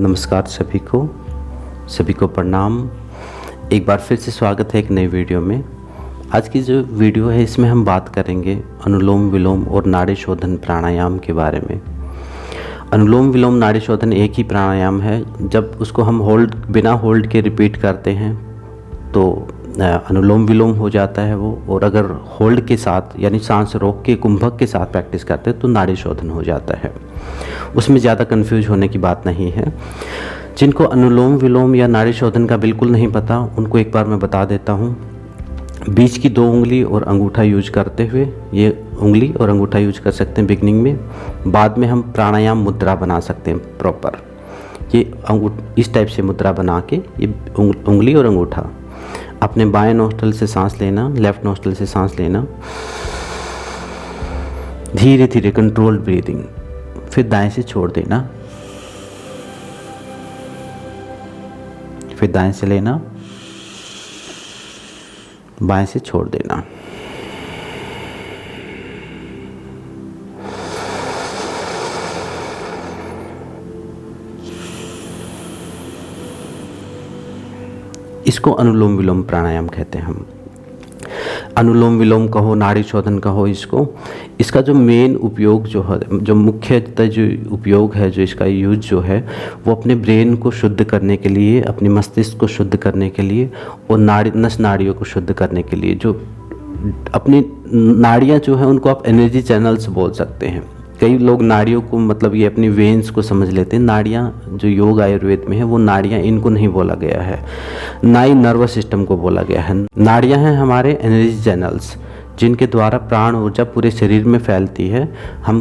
नमस्कार सभी को प्रणाम। एक बार फिर से स्वागत है एक नई वीडियो में। आज की जो वीडियो है इसमें हम बात करेंगे अनुलोम विलोम और नाड़ी शोधन प्राणायाम के बारे में। अनुलोम विलोम नाड़ी शोधन एक ही प्राणायाम है। जब उसको हम बिना होल्ड के रिपीट करते हैं तो अनुलोम विलोम हो जाता है वो, और अगर होल्ड के साथ यानी सांस रोक के कुंभक के साथ प्रैक्टिस करते हैं तो नाड़ी शोधन हो जाता है। उसमें ज़्यादा कंफ्यूज होने की बात नहीं है। जिनको अनुलोम विलोम या नाड़ी शोधन का बिल्कुल नहीं पता उनको एक बार मैं बता देता हूँ। बीच की 2 उंगली और अंगूठा यूज करते हुए, ये उंगली और अंगूठा यूज कर सकते हैं बिगनिंग में। बाद में हम प्राणायाम मुद्रा बना सकते हैं प्रॉपर। ये इस टाइप से मुद्रा बना के ये उंगली और अंगूठा, अपने बाएं नोस्ट्रल से सांस लेना, लेफ्ट नोस्ट्रल से सांस लेना, धीरे धीरे कंट्रोल्ड ब्रीदिंग, फिर दाएं से छोड़ देना, फिर दाएं से लेना, बाएं से छोड़ देना। इसको अनुलोम विलोम प्राणायाम कहते हैं हम। अनुलोम विलोम कहो, नाड़ी शोधन कहो, इसका जो मेन उपयोग जो है, जो मुख्यतः जो उपयोग है, जो इसका यूज जो है वो अपने ब्रेन को शुद्ध करने के लिए, अपने मस्तिष्क को शुद्ध करने के लिए और नस नाड़ियों को शुद्ध करने के लिए। जो अपनी नाड़ियाँ जो है उनको आप एनर्जी चैनल्स बोल सकते हैं। कई लोग नाड़ियों को मतलब ये अपनी वेन्स को समझ लेते हैं। नाड़ियाँ जो योग आयुर्वेद में है वो नाड़ियाँ इनको नहीं बोला गया है, ना ही नर्वस सिस्टम को बोला गया है। नाड़ियाँ हैं हमारे एनर्जी चैनल्स जिनके द्वारा प्राण ऊर्जा पूरे शरीर में फैलती है। हम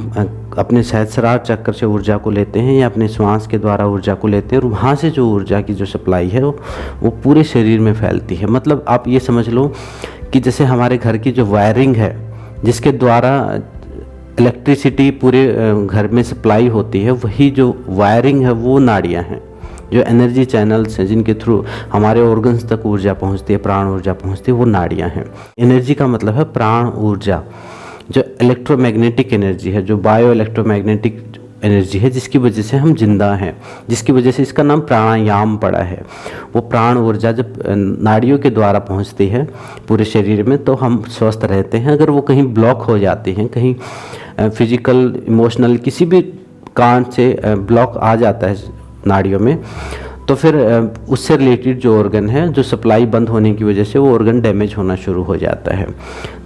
अपने सहस्रार चक्र से ऊर्जा को लेते हैं या अपने श्वास के द्वारा ऊर्जा को लेते हैं, और वहाँ से जो ऊर्जा की जो सप्लाई है वो पूरे शरीर में फैलती है। मतलब आप ये समझ लो कि जैसे हमारे घर की जो वायरिंग है जिसके द्वारा इलेक्ट्रिसिटी पूरे घर में सप्लाई होती है, वही जो वायरिंग है वो नाड़ियाँ हैं, जो एनर्जी चैनल्स हैं जिनके थ्रू हमारे ऑर्गन्स तक ऊर्जा पहुंचती है, प्राण ऊर्जा पहुंचती है, वो नाड़ियाँ हैं। एनर्जी का मतलब है प्राण ऊर्जा, जो इलेक्ट्रोमैग्नेटिक एनर्जी है, जो बायो इलेक्ट्रोमैग्नेटिक एनर्जी है, जिसकी वजह से हम जिंदा हैं, जिसकी वजह से इसका नाम प्राणायाम पड़ा है। वो प्राण ऊर्जा जब नाड़ियों के द्वारा पहुंचती है पूरे शरीर में तो हम स्वस्थ रहते हैं। अगर वो कहीं ब्लॉक हो जाती हैं, कहीं फिजिकल इमोशनल किसी भी कारण से ब्लॉक आ जाता है नाड़ियों में, तो फिर उससे रिलेटेड जो ऑर्गन है, जो सप्लाई बंद होने की वजह से वो ऑर्गन डैमेज होना शुरू हो जाता है।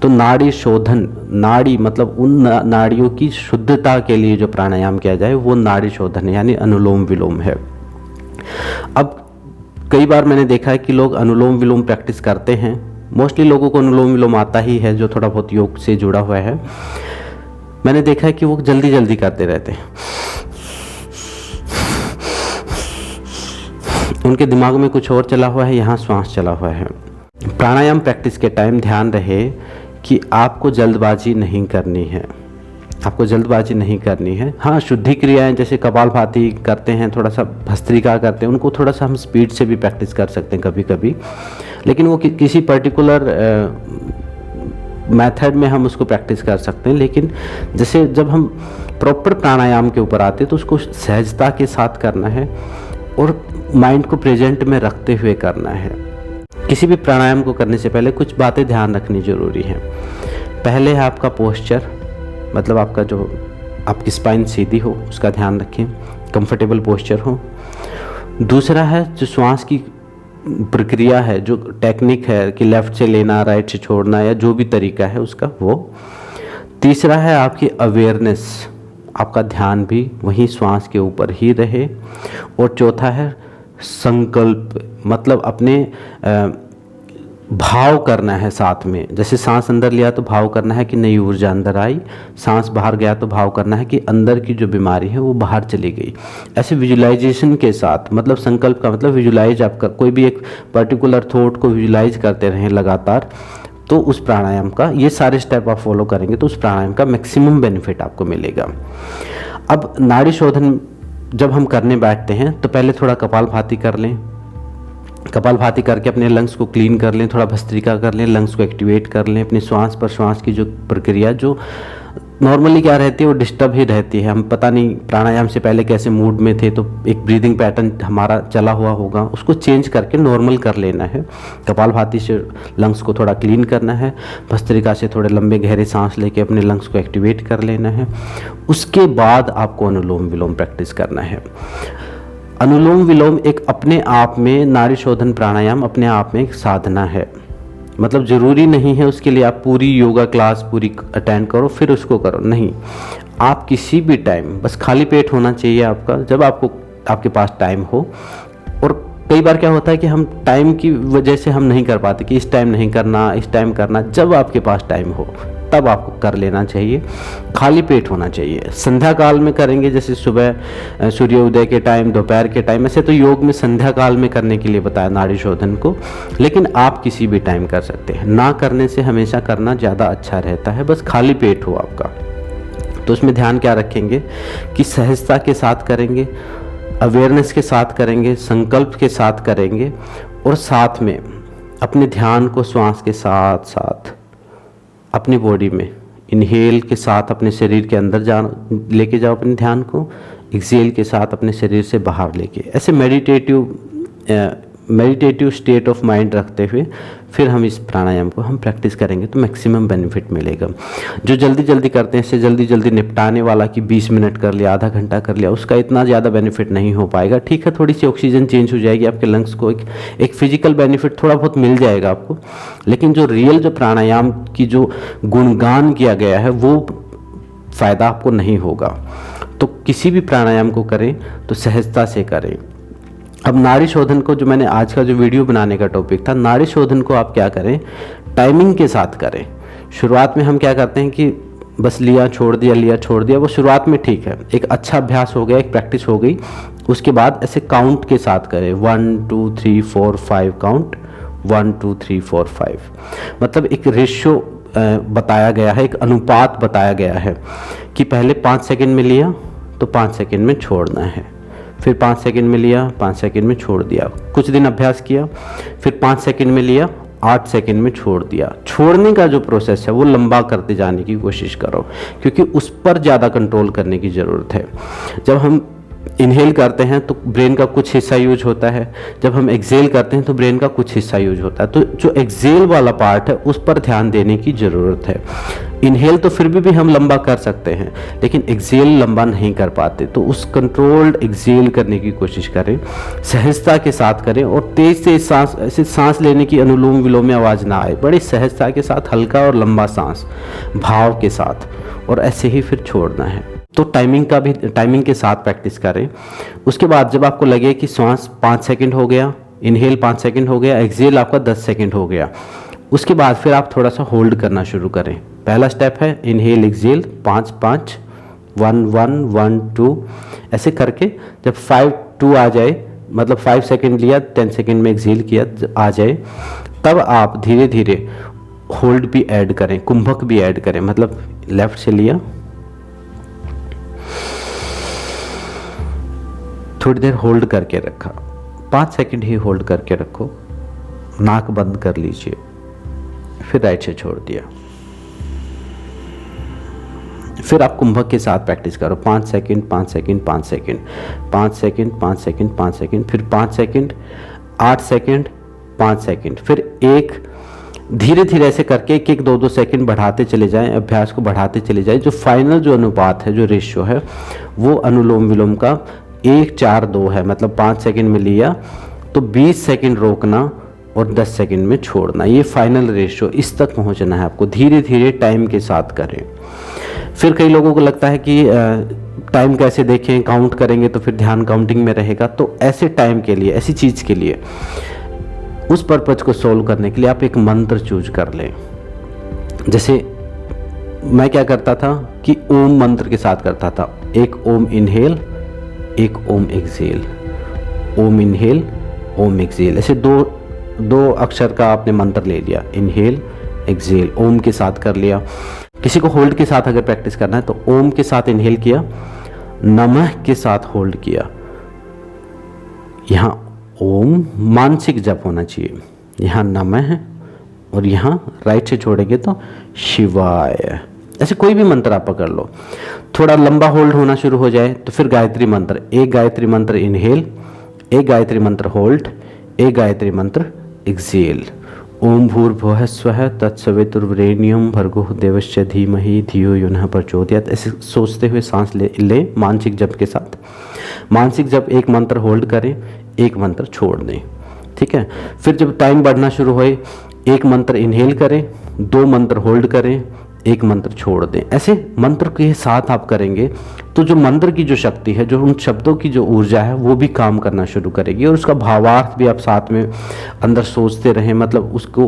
तो नाड़ी शोधन, नाड़ी मतलब उन नाड़ियों की शुद्धता के लिए जो प्राणायाम किया जाए वो नाड़ी शोधन यानी अनुलोम विलोम है। अब कई बार मैंने देखा है कि लोग अनुलोम विलोम प्रैक्टिस करते हैं। मोस्टली लोगों को अनुलोम विलोम आता ही है जो थोड़ा बहुत योग से जुड़ा हुआ है। मैंने देखा है कि वो जल्दी जल्दी करते रहते हैं, उनके दिमाग में कुछ और चला हुआ है, यहाँ श्वास चला हुआ है। प्राणायाम प्रैक्टिस के टाइम ध्यान रहे कि आपको जल्दबाजी नहीं करनी है, आपको जल्दबाजी नहीं करनी है। हाँ, शुद्धि क्रियाएं जैसे कपालभाति करते हैं, थोड़ा सा भस्त्रिका करते हैं, उनको थोड़ा सा हम स्पीड से भी प्रैक्टिस कर सकते हैं कभी कभी, लेकिन वो किसी पर्टिकुलर मेथड में हम उसको प्रैक्टिस कर सकते हैं। लेकिन जैसे जब हम प्रॉपर प्राणायाम के ऊपर आते हैं तो उसको सहजता के साथ करना है और माइंड को प्रेजेंट में रखते हुए करना है। किसी भी प्राणायाम को करने से पहले कुछ बातें ध्यान रखनी जरूरी है। पहले है आपका पोस्चर, मतलब आपका जो आपकी स्पाइन सीधी हो उसका ध्यान रखें, कंफर्टेबल पोस्चर हो। दूसरा है जो श्वास की प्रक्रिया है, जो टेक्निक है कि लेफ्ट से लेना, राइट से छोड़ना, या जो भी तरीका है उसका वो। तीसरा है आपकी अवेयरनेस, आपका ध्यान भी वही श्वास के ऊपर ही रहे। और चौथा है संकल्प, मतलब अपने भाव करना है साथ में। जैसे सांस अंदर लिया तो भाव करना है कि नई ऊर्जा अंदर आई, सांस बाहर गया तो भाव करना है कि अंदर की जो बीमारी है वो बाहर चली गई। ऐसे विजुलाइजेशन के साथ, मतलब संकल्प का मतलब विजुलाइज, आप कोई भी एक पर्टिकुलर थॉट को विजुलाइज करते रहें लगातार, तो उस प्राणायाम का ये सारे स्टेप आप फॉलो करेंगे तो उस प्राणायाम का मैक्सिमम बेनिफिट आपको मिलेगा। अब नाड़ी शोधन जब हम करने बैठते हैं तो पहले थोड़ा कपालभाति कर लें। कपालभाति करके अपने लंग्स को क्लीन कर लें, थोड़ा भस्त्रिका कर लें, लंग्स को एक्टिवेट कर लें। अपने श्वास पर श्वास की जो प्रक्रिया, जो नॉर्मली क्या रहती है, वो डिस्टर्ब ही रहती है। हम पता नहीं प्राणायाम से पहले कैसे मूड में थे, तो एक ब्रीदिंग पैटर्न हमारा चला हुआ होगा, उसको चेंज करके नॉर्मल कर लेना है। कपालभाति से लंग्स को थोड़ा क्लीन करना है, भस्त्रिका से थोड़े लंबे गहरे सांस लेके अपने लंग्स को एक्टिवेट कर लेना है। उसके बाद आपको अनुलोम विलोम प्रैक्टिस करना है। अनुलोम विलोम एक अपने आप में, नाड़ी शोधन प्राणायाम अपने आप में एक साधना है। मतलब ज़रूरी नहीं है उसके लिए आप पूरी योगा क्लास पूरी अटेंड करो फिर उसको करो, नहीं। आप किसी भी टाइम, बस खाली पेट होना चाहिए आपका, जब आपके पास टाइम हो। और कई बार क्या होता है कि हम टाइम की वजह से हम नहीं कर पाते कि इस टाइम नहीं करना, इस टाइम करना। जब आपके पास टाइम हो तब आपको कर लेना चाहिए, खाली पेट होना चाहिए। संध्या काल में करेंगे, जैसे सुबह सूर्योदय के टाइम, दोपहर के टाइम, ऐसे तो योग में संध्या काल में करने के लिए बताया नाड़ी शोधन को, लेकिन आप किसी भी टाइम कर सकते हैं। ना करने से हमेशा करना ज़्यादा अच्छा रहता है, बस खाली पेट हो आपका। तो उसमें ध्यान क्या रखेंगे कि सहजता के साथ करेंगे, अवेयरनेस के साथ करेंगे, संकल्प के साथ करेंगे, और साथ में अपने ध्यान को श्वास के साथ साथ अपनी बॉडी में, इनहेल के साथ अपने शरीर के अंदर लेके जाओ अपने ध्यान को, एक्सेल के साथ अपने शरीर से बाहर लेके, ऐसे मेडिटेटिव स्टेट ऑफ माइंड रखते हुए फिर हम इस प्राणायाम को हम प्रैक्टिस करेंगे तो मैक्सिमम बेनिफिट मिलेगा। जो जल्दी जल्दी करते हैं, इससे जल्दी जल्दी निपटाने वाला कि 20 मिनट कर लिया, आधा घंटा कर लिया, उसका इतना ज़्यादा बेनिफिट नहीं हो पाएगा। ठीक है, थोड़ी सी ऑक्सीजन चेंज हो जाएगी, आपके लंग्स को एक फिजिकल बेनिफिट थोड़ा बहुत मिल जाएगा आपको, लेकिन जो रियल जो प्राणायाम की जो गुणगान किया गया है वो फ़ायदा आपको नहीं होगा। तो किसी भी प्राणायाम को करें तो सहजता से करें। अब नाड़ी शोधन को, जो मैंने आज का जो वीडियो बनाने का टॉपिक था, नाड़ी शोधन को आप क्या करें, टाइमिंग के साथ करें। शुरुआत में हम क्या करते हैं कि बस लिया छोड़ दिया, लिया छोड़ दिया, वो शुरुआत में ठीक है, एक अच्छा अभ्यास हो गया, एक प्रैक्टिस हो गई। उसके बाद ऐसे काउंट के साथ करें, 1 2 3 4 5 काउंट, 1 2 3 4 5, मतलब एक रेशियो बताया गया है, एक अनुपात बताया गया है कि पहले 5 सेकंड में लिया तो 5 सेकंड में छोड़ना है, फिर 5 सेकंड में लिया, 5 सेकंड में छोड़ दिया। कुछ दिन अभ्यास किया, फिर 5 सेकंड में लिया, 8 सेकंड में छोड़ दिया। छोड़ने का जो प्रोसेस है वो लंबा करते जाने की कोशिश करो, क्योंकि उस पर ज़्यादा कंट्रोल करने की ज़रूरत है। जब हम इनहेल करते हैं तो ब्रेन का कुछ हिस्सा यूज होता है, जब हम एक्सेल करते हैं तो ब्रेन का कुछ हिस्सा यूज होता है। तो जो एक्सेल वाला पार्ट है उस पर ध्यान देने की ज़रूरत है। इनहेल तो फिर भी हम लंबा कर सकते हैं, लेकिन एक्सेल लंबा नहीं कर पाते, तो उस कंट्रोल्ड एक्सेल करने की कोशिश करें, सहजता के साथ करें, और तेज से सांस, ऐसे सांस लेने की अनुलोम विलोम में आवाज़ ना आए, बड़ी सहजता के साथ हल्का और लंबा सांस भाव के साथ, और ऐसे ही फिर छोड़ना है। तो टाइमिंग के साथ प्रैक्टिस करें। उसके बाद जब आपको लगे कि सांस 5 सेकंड हो गया, इनहेल 5 सेकंड हो गया, एक्सेल आपका 10 सेकंड हो गया, उसके बाद फिर आप थोड़ा सा होल्ड करना शुरू करें। पहला स्टेप है इनहेल एक्सेल 5 5 1 1 1 2, ऐसे करके जब 5 2 आ जाए, मतलब 5 सेकंड लिया, 10 सेकंड में एक्सेल किया आ जाए, तब आप धीरे धीरे होल्ड भी ऐड करें, कुंभक भी ऐड करें। मतलब लेफ्ट से लिया, थोड़ी देर होल्ड करके रखा, 5 सेकंड ही होल्ड करके रखो, नाक बंद कर लीजिए, फिर राइट से छोड़ दिया। फिर आप कुंभक के साथ प्रैक्टिस करो, 5 second 5 second 5 second 5 second 5 second 5 second, फिर 5 सेकंड 8 सेकंड 5 सेकंड, फिर एक धीरे धीरे ऐसे करके 1 1 2 2 सेकंड बढ़ाते चले जाएं, अभ्यास को बढ़ाते चले जाएं। जो फाइनल जो अनुपात है, जो रेशियो है, वो अनुलोम विलोम का 1 4 2 है। मतलब 5 सेकंड में लिया तो 20 सेकंड रोकना और 10 सेकंड में छोड़ना, ये फाइनल रेशियो, इस तक पहुंचना है आपको। धीरे धीरे टाइम के साथ करें। फिर कई लोगों को लगता है कि टाइम कैसे देखें, काउंट करेंगे तो फिर ध्यान काउंटिंग में रहेगा। तो ऐसे टाइम के लिए, ऐसी चीज़ के लिए, उस पर्पज को सोल्व करने के लिए आप एक मंत्र चूज कर लें। जैसे मैं क्या करता था कि ओम मंत्र के साथ करता था, एक ओम इनहेल, एक ओम एक्सेल, ओम इनहेल, ओम एक्सेल, ऐसे दो अक्षर का आपने मंत्र ले लिया, इनहेल एक्सेल, ओम के साथ कर लिया। किसी को होल्ड के साथ अगर प्रैक्टिस करना है तो ओम के साथ इनहेल किया, नमः के साथ होल्ड किया। यहाँ ओम मानसिक जप होना चाहिए, यहाँ नमः है, और यहाँ राइट से छोड़ेंगे तो शिवाय, ऐसे कोई भी मंत्र आप पकड़ लो, थोड़ा लंबा होल्ड होना शुरू हो जाए तो फिर गायत्री मंत्र, एक गायत्री मंत्र इनहेल, एक गायत्री मंत्र होल्ड, एक गायत्री मंत्र एक्सेल। ओम भूर्भुवः स्वः तत्सवितुर्वरेण्यं भर्गो देवस्य धीमहि धियो यो नः प्रचोदयात्। ऐसे सोचते हुए सांस ले मानसिक जप के साथ। मानसिक जप एक मंत्र होल्ड करें, एक मंत्र छोड़ दें, ठीक है। फिर जब टाइम बढ़ना शुरू होए, एक मंत्र इनहेल करें, 2 मंत्र होल्ड करें, एक मंत्र छोड़ दें। ऐसे मंत्र के साथ आप करेंगे तो जो मंत्र की जो शक्ति है, जो उन शब्दों की जो ऊर्जा है, वो भी काम करना शुरू करेगी और उसका भावार्थ भी आप साथ में अंदर सोचते रहें, मतलब उसको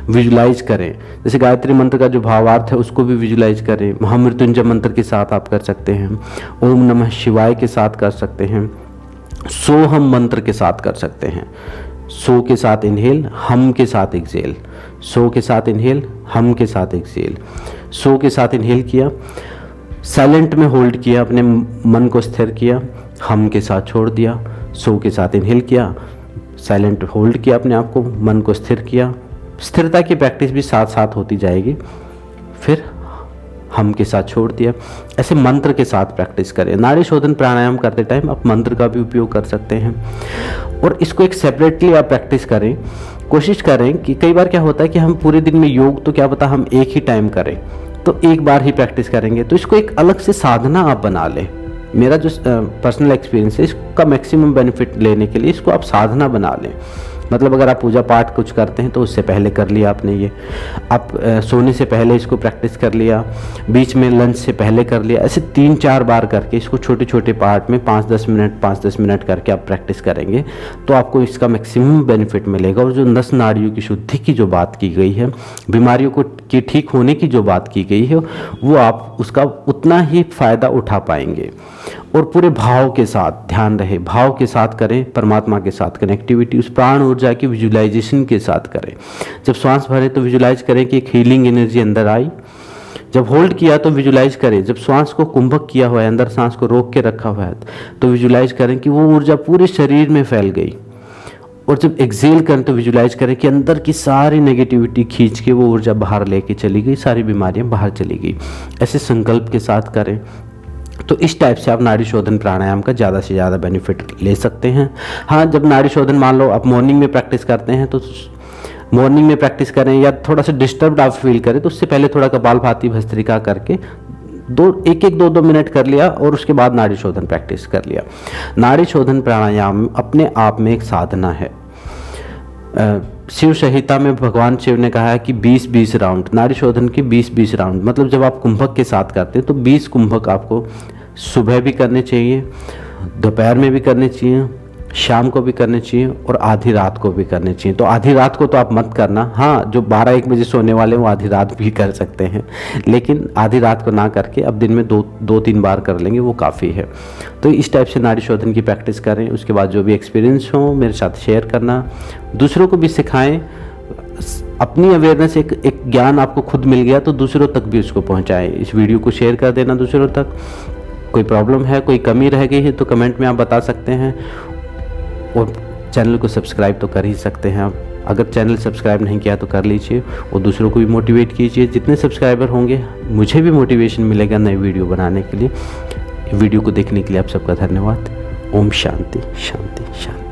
विजुलाइज करें। जैसे गायत्री मंत्र का जो भावार्थ है उसको भी विजुलाइज करें। महामृत्युंजय मंत्र के साथ आप कर सकते हैं, ओम नमः शिवाय के साथ कर सकते हैं, सोहम मंत्र के साथ कर सकते हैं। सो के साथ इनहेल, हम के साथ एक्सेल, सो के साथ इनहेल, हम के साथ एक्सेल। सो के साथ इनहेल किया, साइलेंट में होल्ड किया, अपने मन को स्थिर किया, हम के साथ छोड़ दिया। सो के साथ इनहेल किया, साइलेंट होल्ड किया, अपने आप को, मन को स्थिर किया। स्थिरता की प्रैक्टिस भी साथ साथ होती जाएगी। फिर हम के साथ छोड़ दिया। ऐसे मंत्र के साथ प्रैक्टिस करें। नाड़ी शोधन प्राणायाम करते टाइम आप मंत्र का भी उपयोग कर सकते हैं और इसको एक सेपरेटली आप प्रैक्टिस करें। कोशिश करें कि कई बार क्या होता है कि हम पूरे दिन में योग तो क्या पता हम एक ही टाइम करें, तो एक बार ही प्रैक्टिस करेंगे, तो इसको एक अलग से साधना आप बना लें। मेरा जो पर्सनल एक्सपीरियंस है, इसका मैक्सिमम बेनिफिट लेने के लिए इसको आप साधना बना लें। मतलब अगर आप पूजा पाठ कुछ करते हैं तो उससे पहले कर लिया आपने, ये आप सोने से पहले इसको प्रैक्टिस कर लिया, बीच में लंच से पहले कर लिया। ऐसे 3-4 बार करके इसको छोटे छोटे पार्ट में 5-10 मिनट करके आप प्रैक्टिस करेंगे तो आपको इसका मैक्सिमम बेनिफिट मिलेगा। और जो नस नाड़ियों की शुद्धि की जो बात की गई है, बीमारियों को की ठीक होने की जो बात की गई है, वो आप उसका उतना ही फ़ायदा उठा पाएंगे। और पूरे भाव के साथ, ध्यान रहे, भाव के साथ करें, परमात्मा के साथ कनेक्टिविटी, उस प्राण ऊर्जा की विजुलाइजेशन के साथ करें। जब सांस भरे तो विजुलाइज करें कि एक हीलिंग एनर्जी अंदर आई। जब होल्ड किया तो विजुलाइज करें, जब सांस को कुंभक किया हुआ है, अंदर सांस को रोक के रखा हुआ है, तो विजुलाइज करें कि वो ऊर्जा पूरे शरीर में फैल गई। और जब एक्सेल करें तो विजुलाइज करें कि अंदर की सारी नेगेटिविटी खींच के वो ऊर्जा बाहर लेके चली गई, सारी बीमारियां बाहर चली गई। ऐसे संकल्प के साथ करें तो इस टाइप से आप नाड़ी शोधन प्राणायाम का ज़्यादा से ज़्यादा बेनिफिट ले सकते हैं। हाँ, जब नाड़ी शोधन मान लो आप मॉर्निंग में प्रैक्टिस करते हैं तो मॉर्निंग में प्रैक्टिस करें, या थोड़ा सा डिस्टर्ब्ड आप फील करें तो उससे पहले थोड़ा कपालभाति भस्त्रिका करके 2 मिनट कर लिया और उसके बाद नाड़ी शोधन प्रैक्टिस कर लिया। नाड़ी शोधन प्राणायाम अपने आप में एक साधना है। शिव संहिता में भगवान शिव ने कहा है कि 20-20 राउंड, नाड़ी शोधन के 20-20 राउंड, मतलब जब आप कुंभक के साथ करते हैं तो 20 कुंभक आपको सुबह भी करने चाहिए, दोपहर में भी करने चाहिए, शाम को भी करने चाहिए और आधी रात को भी करने चाहिए। तो आधी रात को तो आप मत करना, हाँ जो 12-1 बजे सोने वाले वो आधी रात भी कर सकते हैं, लेकिन आधी रात को ना करके अब दिन में 2-3 बार कर लेंगे, वो काफ़ी है। तो इस टाइप से नाड़ी शोधन की प्रैक्टिस करें। उसके बाद जो भी एक्सपीरियंस हो मेरे साथ शेयर करना, दूसरों को भी सिखाएं। अपनी अवेयरनेस, एक ज्ञान आपको खुद मिल गया तो दूसरों तक भी उसको पहुँचाएँ। इस वीडियो को शेयर कर देना दूसरों तक। कोई प्रॉब्लम है, कोई कमी रह गई है तो कमेंट में आप बता सकते हैं। और चैनल को सब्सक्राइब तो कर ही सकते हैं आप। अगर चैनल सब्सक्राइब नहीं किया तो कर लीजिए और दूसरों को भी मोटिवेट कीजिए। जितने सब्सक्राइबर होंगे मुझे भी मोटिवेशन मिलेगा नई वीडियो बनाने के लिए। वीडियो को देखने के लिए आप सबका धन्यवाद। ओम शांति शांति शांति।